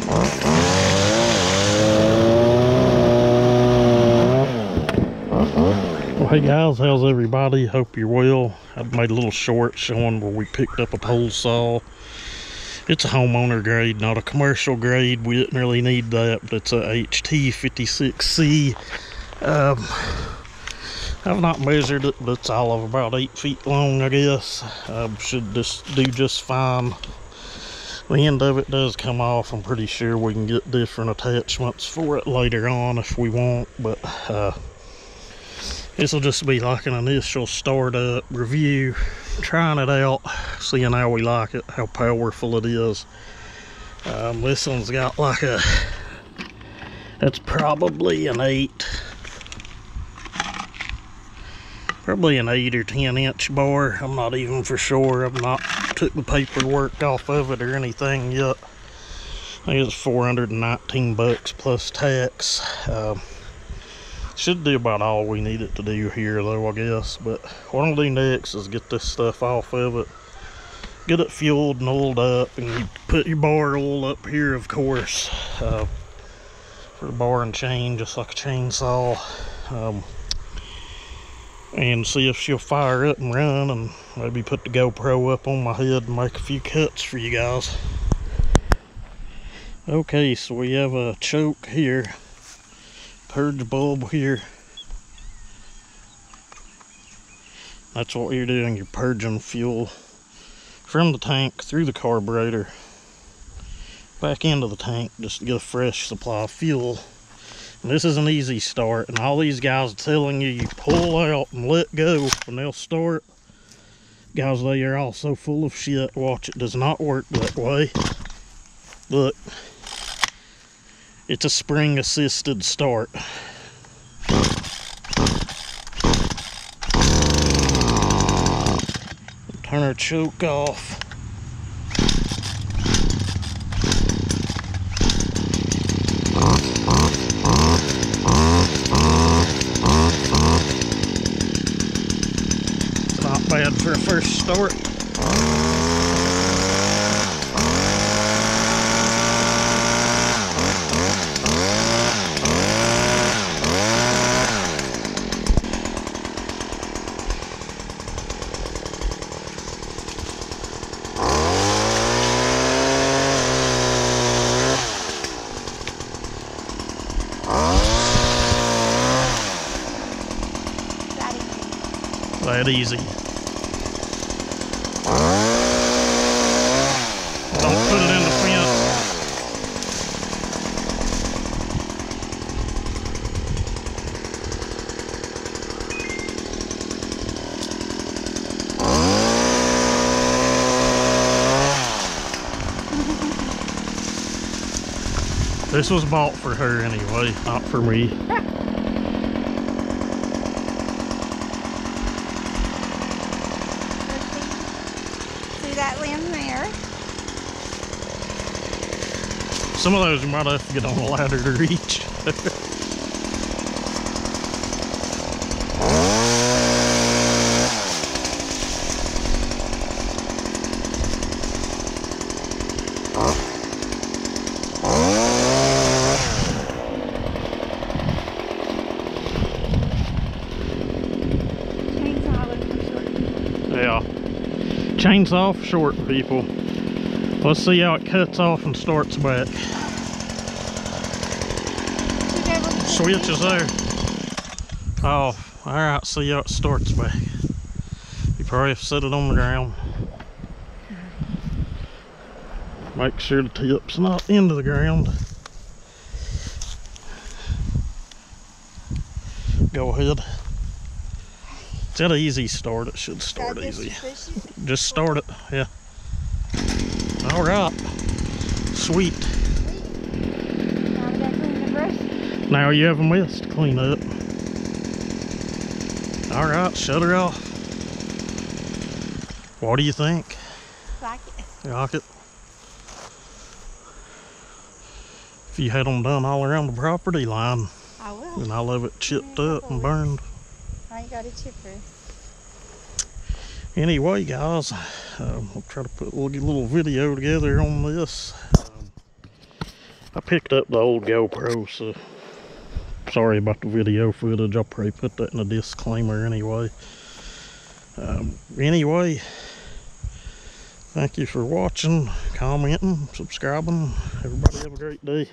Well, hey guys, how's everybody? Hope you're well. I've made a little short showing where we picked up a pole saw. It's a homeowner grade, not a commercial grade. We didn't really need that, but it's a HT-56c. I've not measured it, but it's all of about 8 feet long, I guess. Should just do just fine. The end of it does come off. I'm pretty sure we can get different attachments for it later on if we want, but this will just be like an initial startup review, trying it out, seeing how we like it, how powerful it is. This one's got like a, that's probably an 8 or 10 inch bar. I'm not even for sure. I've not took the paperwork off of it or anything yet. I think it's 419 bucks plus tax. Should do about all we need it to do here though, I guess. But what I'm gonna do next is get this stuff off of it, get it fueled and oiled up, and you put your bar oil up here, of course, for the bar and chain, just like a chainsaw. And see if she'll fire it and run, and maybe put the GoPro up on my head and make a few cuts for you guys. Okay, so we have a choke here, purge bulb here. That's what you're doing, you're purging fuel from the tank through the carburetor back into the tank just to get a fresh supply of fuel. And this is an easy start, and all these guys are telling you pull out and let go and they'll start. Guys, they are all so full of shit. Watch, it does not work that way. Look, it's a spring assisted start. Turn our choke off. It's not bad for a first start. That easy. Don't put it in the fence. This was bought for her anyway, not for me. That limb there. Some of those you might have to get on a ladder to reach. Yeah. Chainsaw for short people. Let's see how it cuts off and starts back. Switch is there. Oh, alright, see how it starts back. You probably have to set it on the ground. Make sure the tip's not into the ground. Go ahead. It's an easy start. It should start easy. Just start it, yeah. All right, sweet. Now we gotta clean the brush. Now you have a mess to clean up. All right, shut her off. What do you think? Like it. You like it? If you had them done all around the property line, I will. and I'll have it chipped up and burned. I got a chipper. Anyway, guys, I'll try to put a little video together on this. I picked up the old GoPro, so sorry about the video footage. I'll probably put that in a disclaimer anyway. Anyway, thank you for watching, commenting, subscribing. Everybody have a great day.